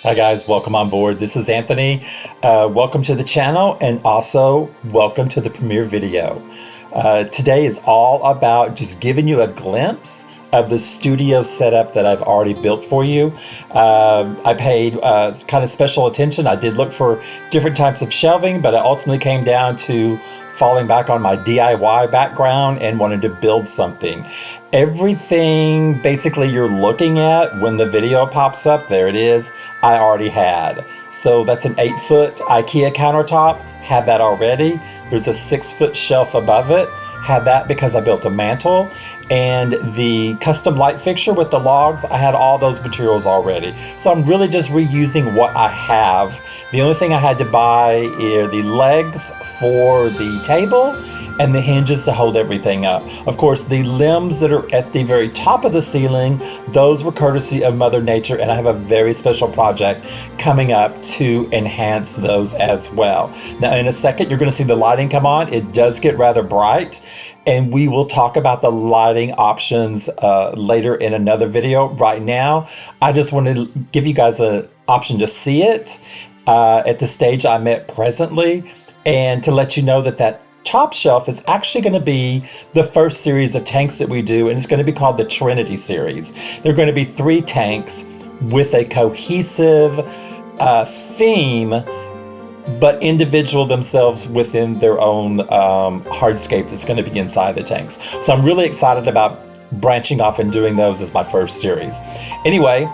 Hi guys, welcome on board. This is Anthony. Welcome to the channel and also welcome to the premiere video. Today is all about just giving you a glimpse of the studio setup that I've already built for you. I paid kind of special attention. I did look for different types of shelving, but I ultimately came down to falling back on my DIY background and wanted to build something. Everything basically you're looking at when the video pops up, there it is, I already had. So that's an 8-foot IKEA countertop, had that already. There's a 6-foot shelf above it, had that because I built a mantle. And the custom light fixture with the logs, I had all those materials already. So I'm really just reusing what I have. The only thing I had to buy are the legs for the table and the hinges to hold everything up. Of course, the limbs that are at the very top of the ceiling, those were courtesy of Mother Nature, and I have a very special project coming up to enhance those as well. Now, in a second, you're gonna see the lighting come on. It does get rather bright, and we will talk about the lighting options later in another video. Right now, I just wanted to give you guys an option to see it at the stage I'm at presently, and to let you know that that top shelf is actually going to be the first series of tanks that we do, and it's going to be called the Trinity series. They're going to be 3 tanks with a cohesive theme, but individual themselves within their own hardscape that's going to be inside the tanks. So I'm really excited about branching off and doing those as my first series. Anyway,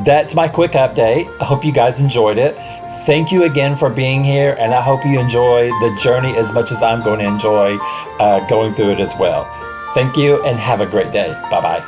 that's my quick update. I hope you guys enjoyed it. Thank you again for being here, and I hope you enjoy the journey as much as I'm going to enjoy going through it as well. Thank you and have a great day. Bye-bye.